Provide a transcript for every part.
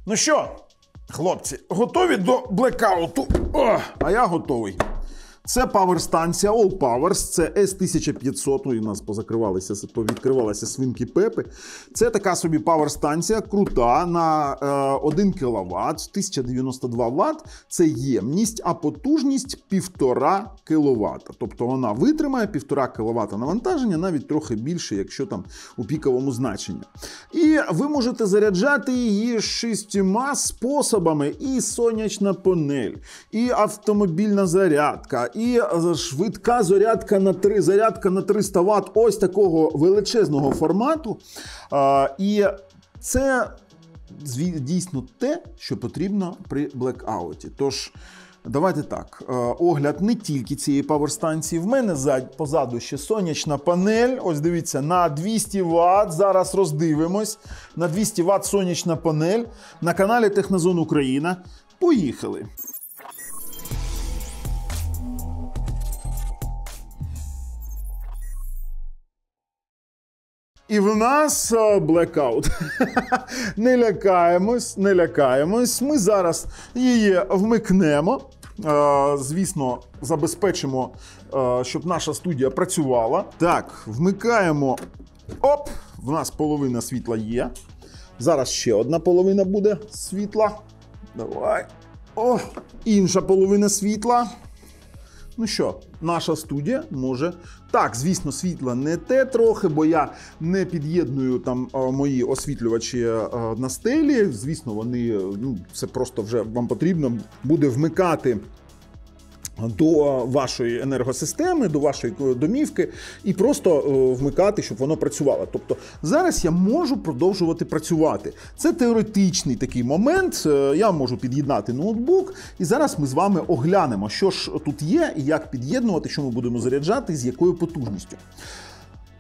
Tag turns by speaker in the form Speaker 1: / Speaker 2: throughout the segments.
Speaker 1: Ну що, хлопці, готові до блекауту? А я готовий. Це паверстанція All Powers, це S1500, у нас повідкривалися свинки Пепи. Це така собі паверстанція, крута, на 1 кВт, 1092 Вт, це ємність, а потужність 1,5 кВт. Тобто вона витримає 1,5 кВт навантаження, навіть трохи більше, якщо там у піковому значенні. І ви можете заряджати її 6 способами: і сонячна панель, і автомобільна зарядка, і швидка зарядка на 300 Вт, ось такого величезного формату. І це дійсно те, що потрібно при блекауті. Тож, давайте так, огляд не тільки цієї паверстанції. В мене позаду ще сонячна панель. Ось дивіться, на 200 Вт. Зараз роздивимось. На 200 Вт сонячна панель. На каналі Технозон Україна. Поїхали! І в нас блекаут. Не лякаємось. Ми зараз її вмикнемо. Звісно, забезпечимо, щоб наша студія працювала. Так, вмикаємо. Оп! В нас половина світла є. Зараз ще одна половина буде світла. Давай. О! Інша половина світла. Ну що, наша студія може... Так, звісно, світла не те трохи, бо я не під'єдную там мої освітлювачі на стелі. Звісно, вони, це просто вже вам потрібно буде вмикати до вашої енергосистеми, до вашої домівки і просто вмикати, щоб воно працювало. Тобто зараз я можу продовжувати працювати. Це теоретичний такий момент. Я можу під'єднати ноутбук і зараз ми з вами оглянемо, що ж тут є і як під'єднувати, що ми будемо заряджати, з якою потужністю.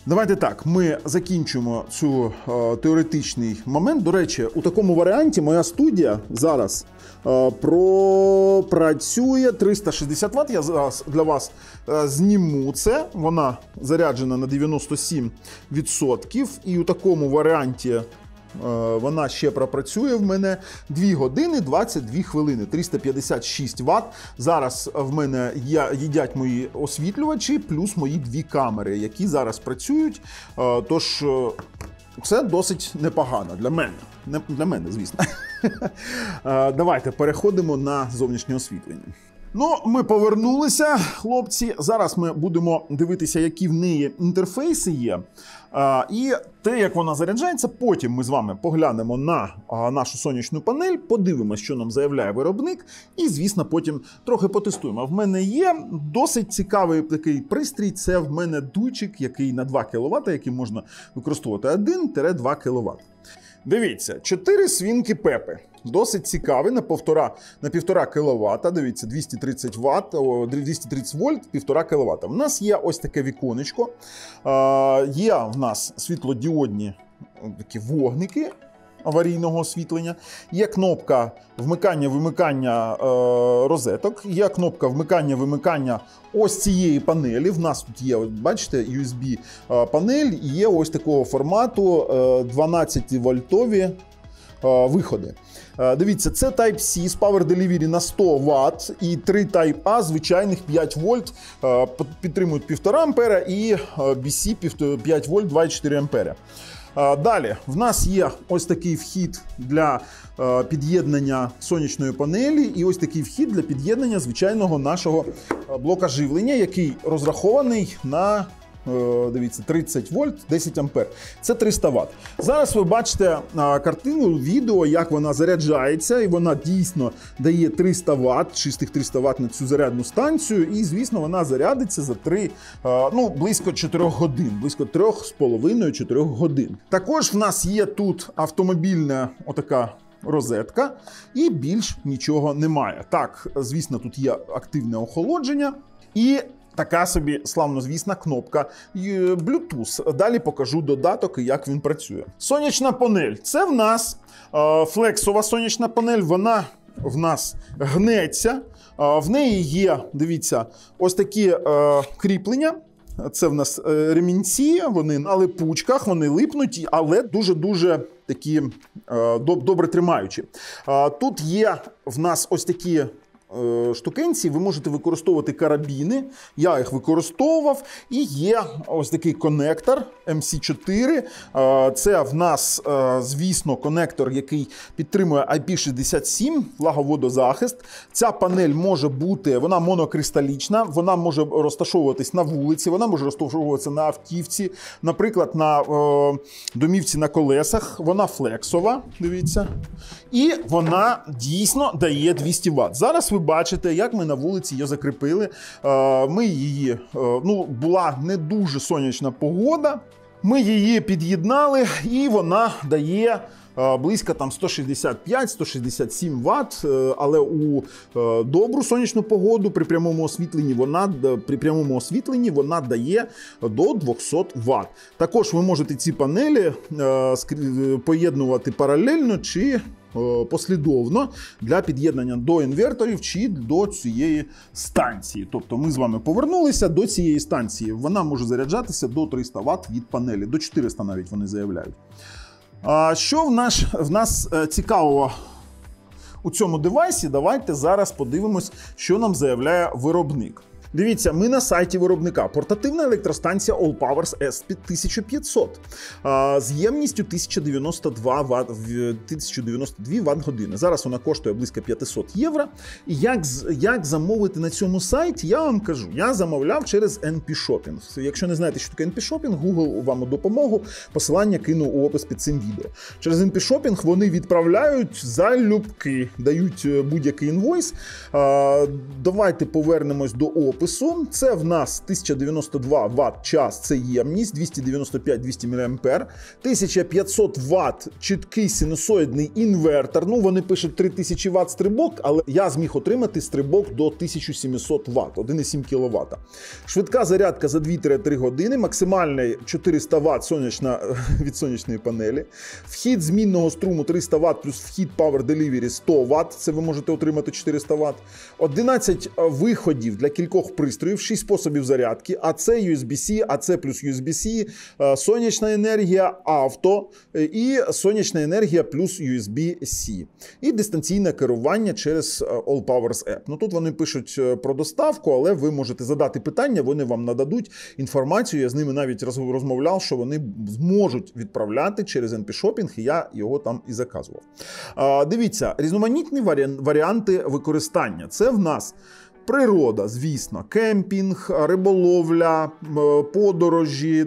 Speaker 1: Давайте так, ми закінчимо цю теоретичний момент. До речі, у такому варіанті моя студія зараз пропрацює 360 Вт. Я зараз для вас зніму це. Вона заряджена на 97%. І у такому варіанті вона ще пропрацює в мене 2 години 22 хвилини, 356 Вт. Зараз в мене їдять мої освітлювачі, плюс мої 2 камери, які зараз працюють. Тож це досить непогано для мене. Не для мене, звісно. Давайте переходимо на зовнішнє освітлення. Ну, ми повернулися, хлопці. Зараз ми будемо дивитися, які в неї інтерфейси є. І те, як вона заряджається, потім ми з вами поглянемо на нашу сонячну панель, подивимося, що нам заявляє виробник, і, звісно, потім трохи потестуємо. В мене є досить цікавий такий пристрій, це в мене дуйчик, який на 2 кВт, який можна використовувати 1-2 кВт. Дивіться, 4 свинки Пепи. Досить цікавий, на 1,5 кВт, дивіться, 230 вольт, 1,5 кВт. У нас є ось таке віконечко, є в нас світлодіодні такі вогники аварійного освітлення, є кнопка вмикання-вимикання розеток, є кнопка вмикання-вимикання ось цієї панелі. В нас тут є, бачите, USB панель, і є ось такого формату 12-вольтові виходи. Дивіться, це Type-C з Power Delivery на 100 Вт і 3 Type-A, звичайних 5 вольт, підтримують 1,5 А і BC 5 вольт 2,4 А. Далі, в нас є ось такий вхід для під'єднання сонячної панелі і ось такий вхід для під'єднання звичайного нашого блока живлення, який розрахований на, дивіться, 30 вольт, 10 ампер. Це 300 Вт. Зараз ви бачите картину, відео, як вона заряджається, і вона дійсно дає 300 Вт, чистих 300 Вт на цю зарядну станцію, і, звісно, вона зарядиться за близько 4 годин, близько 3,5-4 годин. Також в нас є тут автомобільна отака розетка, і більш нічого немає. Так, звісно, тут є активне охолодження, і така собі славнозвісна кнопка Bluetooth. Далі покажу додаток і як він працює. Сонячна панель. Це в нас флексова сонячна панель. Вона в нас гнеться. В неї є, дивіться, ось такі кріплення. Це в нас ремінці, вони на липучках, вони липнуть, але дуже-дуже такі добре тримаючі. Тут є в нас ось такі штукенці, ви можете використовувати карабіни, я їх використовував, і є ось такий конектор MC4, це в нас, звісно, конектор, який підтримує IP67, влаговодозахист. Ця панель може бути, вона монокристалічна, вона може розташовуватись на вулиці, вона може розташовуватися на автівці, наприклад, на домівці на колесах, вона флексова, дивіться, і вона дійсно дає 200 Вт. Зараз ви бачите, як ми на вулиці її закріпили. Ми її, була не дуже сонячна погода, ми її під'єднали, і вона дає близько 165-167 Вт, але у добру сонячну погоду при прямому освітленні вона дає до 200 Вт. Також ви можете ці панелі поєднувати паралельно чи послідовно для під'єднання до інверторів чи до цієї станції. Тобто ми з вами повернулися до цієї станції. Вона може заряджатися до 300 Вт від панелі, до 400 навіть вони заявляють. Що в нас цікавого у цьому девайсі? Давайте зараз подивимось, що нам заявляє виробник. Дивіться, ми на сайті виробника. Портативна електростанція All Powers S1500 з ємністю 1092 Вт-години. Зараз вона коштує близько 500 євро. І як замовити на цьому сайті, я вам кажу. Я замовляв через NP-Shopping. Якщо не знаєте, що таке NP-Shopping, Google вам у допомогу. Посилання кину у опис під цим відео. Через NP-Shopping вони відправляють залюбки, дають будь-який інвойс. Давайте повернемось до опису. Це в нас 1092 Вт-час, це ємність, 295-200 мА, 1500 Вт чіткий синусоїдний інвертор. Вони пишуть 3000 Вт стрибок, але я зміг отримати стрибок до 1700 Вт, 1,7 кВт. Швидка зарядка за 2-3 години, максимальний 400 Вт від сонячної панелі. Вхід змінного струму 300 Вт плюс вхід Power Delivery 100 Вт, це ви можете отримати 400 Вт. 11 виходів для кількох пристроїв, 6 способів зарядки, АЦ, USB-C, АЦ плюс USB-C, сонячна енергія, авто і сонячна енергія плюс USB-C. І дистанційне керування через All Powers App. Тут вони пишуть про доставку, але ви можете задати питання, вони вам нададуть інформацію. Я з ними навіть розмовляв, що вони зможуть відправляти через NP-Shopping, і я його там і заказував. Дивіться, різноманітні варіанти використання. Це в нас природа, звісно, кемпінг, риболовля, подорожі,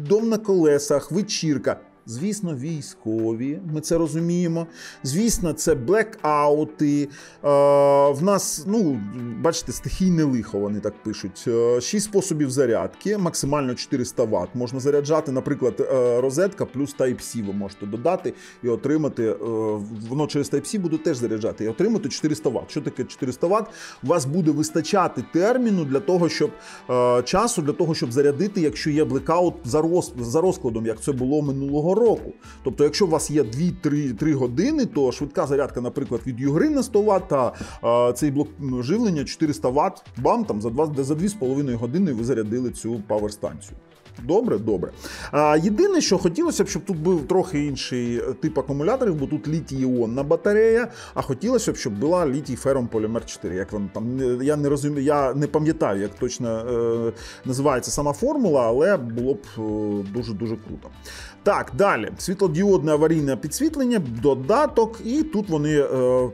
Speaker 1: дом на колесах, вечірка. Звісно, військові, ми це розуміємо. Звісно, це блекаути. В нас, бачите, стихійне лихо, вони так пишуть. 6 способів зарядки, максимально 400 Вт. Можна заряджати, наприклад, розетка плюс Type-C ви можете додати і отримати, воно через Type-C буде теж заряджати, і отримати 400 Вт. Що таке 400 Вт? У вас буде вистачати терміну для того, щоб часу, для того, щоб зарядити, якщо є блекаут за розкладом, як це було минулого року. Тобто, якщо у вас є 2-3 години, то швидка зарядка, наприклад, від Югри на 100 Вт, та цей блок живлення 400 Вт, бам, там за 2,5 години ви зарядили цю паверстанцію. Добре, добре. Єдине, що хотілося б, щоб тут був трохи інший тип акумуляторів, бо тут літій-іонна батарея, а хотілося б, щоб була літій-фером полімер 4. Як вам там, я не розумію, я не пам'ятаю, як точно називається сама формула, але було б дуже-дуже круто. Так, далі. Світлодіодне аварійне підсвітлення, додаток, і тут вони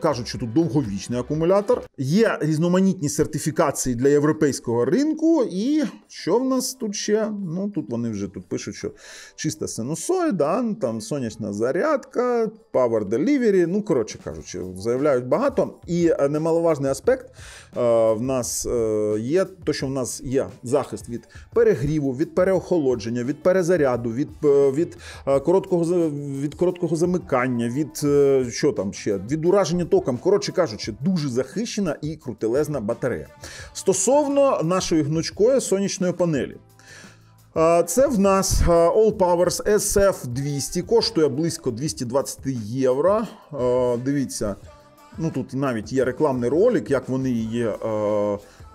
Speaker 1: кажуть, що тут довговічний акумулятор. Є різноманітні сертифікації для європейського ринку, і що в нас тут ще? Тут вони вже тут пишуть, що чиста синусоїда, там сонячна зарядка, Power Delivery, коротше кажучи, заявляють багато. І немаловажний аспект в нас є, то, що в нас є захист від перегріву, від переохолодження, від перезаряду, від короткого замикання, від ураження током. Коротше кажучи, дуже захищена і крутелезна батарея. Стосовно нашої гнучкої сонячної панелі. Це в нас All Powers SF200, коштує близько 220 євро. Дивіться, тут навіть є рекламний ролик, як вони її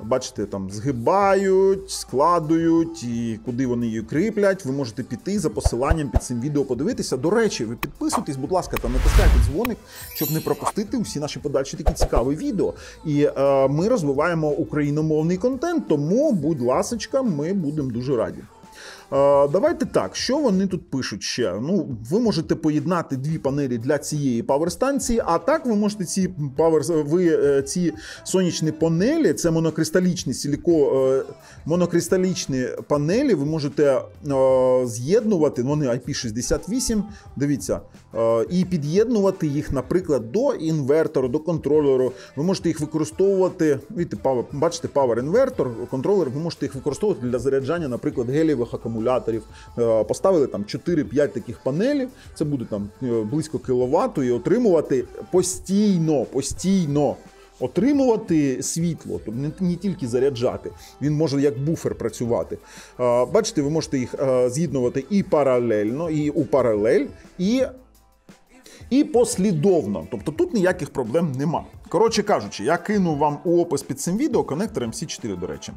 Speaker 1: бачите, там згибають, складують і куди вони її кріплять. Ви можете піти за посиланням під цим відео подивитися. До речі, ви підписуйтесь, будь ласка, та натискайте дзвоник, щоб не пропустити усі наші подальші такі цікаві відео. І ми розвиваємо україномовний контент, тому, будь ласочка, ми будемо дуже раді. Давайте так, що вони тут пишуть ще? Ну, ви можете поєднати дві панелі для цієї паверстанції, а так ви можете ці сонячні панелі, це монокристалічні панелі, ви можете з'єднувати, вони IP68, дивіться, і під'єднувати їх, наприклад, до інвертору, до контролеру. Ви можете їх використовувати, бачите, павер-інвертор, контролер, ви можете їх використовувати для заряджання, наприклад, гелієвих акумуляторів. Поставили там 4-5 таких панелів, це буде там близько кіловат, і отримувати постійно отримувати світло, тобто не тільки заряджати, він може як буфер працювати. Бачите, ви можете їх з'єднувати і паралельно, і у паралель, і послідовно. Тобто тут ніяких проблем нема. Коротше кажучи, я кину вам у опис під цим відео коннектор MC4, до речі.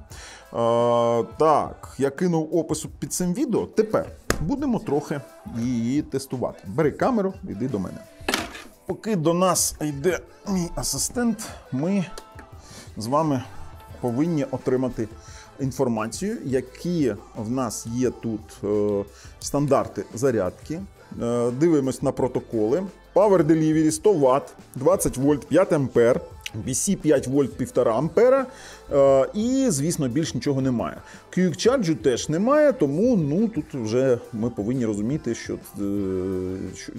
Speaker 1: Так, я кинув опис під цим відео. Тепер будемо трохи її тестувати. Бери камеру, йди до мене. Поки до нас йде мій асистент, ми з вами повинні отримати інформацію, які в нас є тут стандарти зарядки. Дивимось на протоколи. Power Delivery 100 Вт, 20 вольт, 5 ампер, BC 5 вольт, 1,5 ампера. І, звісно, більш нічого немає. Quick Charge теж немає, тому тут вже ми повинні розуміти, що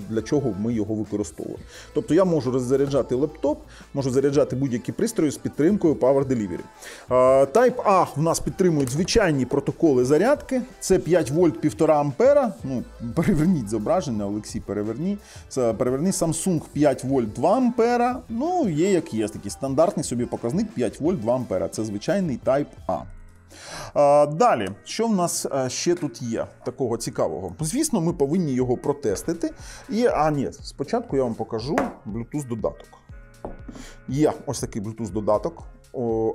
Speaker 1: для чого ми його використовуємо. Тобто я можу роззаряджати лептоп, можу заряджати будь-які пристрої з підтримкою Power Delivery. Type A в нас підтримують звичайні протоколи зарядки. Це 5 вольт, 1,5 ампера. Переверніть зображення, Олексій, переверни. Samsung 5 вольт, 2 ампера. Є як є, такий стандартний собі показник 5 вольт, 2 ампера. Це звичайний Type A. Далі, що в нас ще тут є такого цікавого? Звісно, ми повинні його протестити. Спочатку я вам покажу Bluetooth-додаток. Є ось такий Bluetooth-додаток.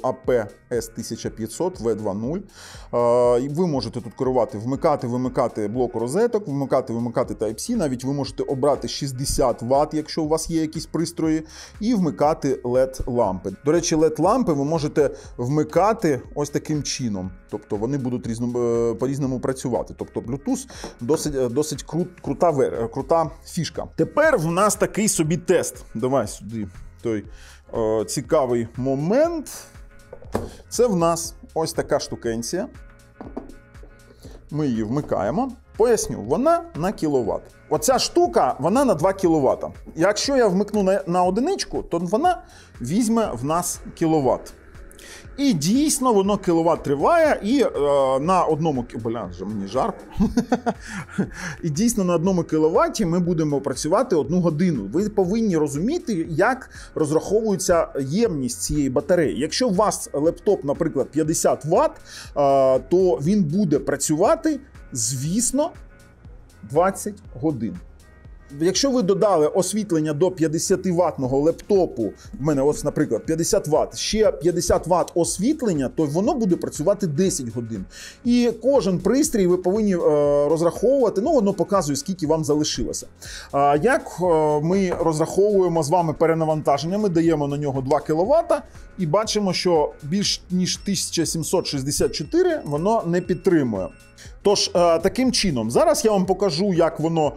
Speaker 1: AP-S1500 V2.0. Ви можете тут керувати, вмикати блок розеток, вмикати Type-C, навіть ви можете обрати 60 Вт, якщо у вас є якісь пристрої, і вмикати LED-лампи. До речі, LED-лампи ви можете вмикати ось таким чином, тобто вони будуть по-різному працювати. Тобто Bluetooth досить крута фішка. Тепер в нас такий собі тест. Давай сюди той цікавий момент. Це в нас ось така штукенція. Ми її вмикаємо. Поясню, вона на кіловат. Оця штука, вона на 2 кВт. Якщо я вмикну на одиничку, то вона візьме в нас кіловат. І дійсно воно кіловат триває, і на одному мені жарко. І дійсно на 1 кіловаті ми будемо працювати 1 годину. Ви повинні розуміти, як розраховується ємність цієї батареї. Якщо у вас лептоп, наприклад, 50 Вт, то він буде працювати, звісно, 20 годин. Якщо ви додали освітлення до 50-ваттного лептопу, в мене ось, наприклад, 50 Вт, ще 50 Вт освітлення, то воно буде працювати 10 годин. І кожен пристрій ви повинні розраховувати, воно показує, скільки вам залишилося. Як ми розраховуємо з вами перенавантаження, ми даємо на нього 2 кВт і бачимо, що більш ніж 1764 воно не підтримує. Тож, таким чином, зараз я вам покажу, як воно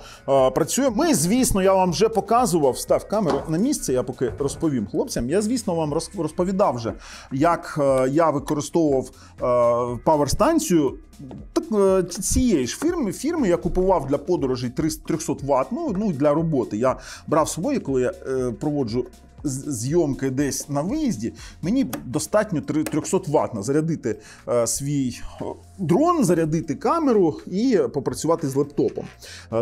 Speaker 1: працює. Звісно, я вам вже показував, став камеру на місце, я поки розповім хлопцям. Я, звісно, вам розповідав вже, як я використовував паверстанцію цієї ж фірми, я купував для подорожей 300 Вт, для роботи. Я брав з собою, коли я проводжу зйомки десь на виїзді, мені достатньо 300 Вт зарядити свій дрон, зарядити камеру і попрацювати з лептопом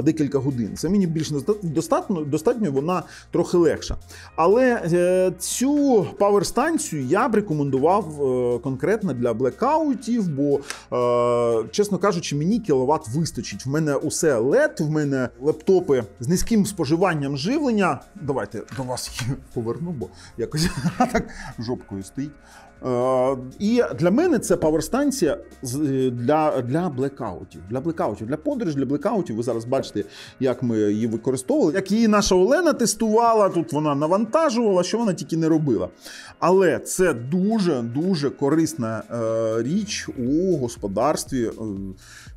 Speaker 1: декілька годин. Це мені більш достатньо, вона трохи легша. Але цю паверстанцію я б рекомендував конкретно для блекаутів, бо, чесно кажучи, мені кіловат вистачить. В мене усе LED, в мене лептопи з низьким споживанням живлення. Давайте до вас її поверну, бо якось так жопкою стоїть. І для мене це паверстанція для блекаутів. Для подорожі, для блекаутів. Ви зараз бачите, як ми її використовували. Як її наша Олена тестувала, тут вона навантажувала, що вона тільки не робила. Але це дуже корисна річ у господарстві.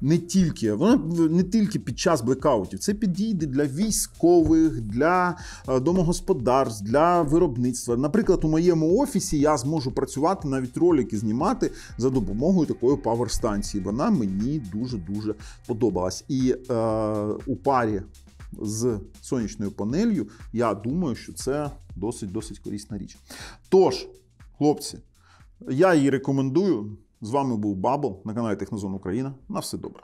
Speaker 1: Не тільки під час блекаутів. Це підійде для військових, для домогосподарств, для виробництва. Наприклад, у моєму офісі я зможу працювати, навіть ролики знімати за допомогою такої паверстанції. Вона мені дуже подобалась. І у парі з сонячною панелью, я думаю, що це досить корисна річ. Тож, хлопці, я її рекомендую. З вами був Бабл на каналі Технозон Україна. На все добре.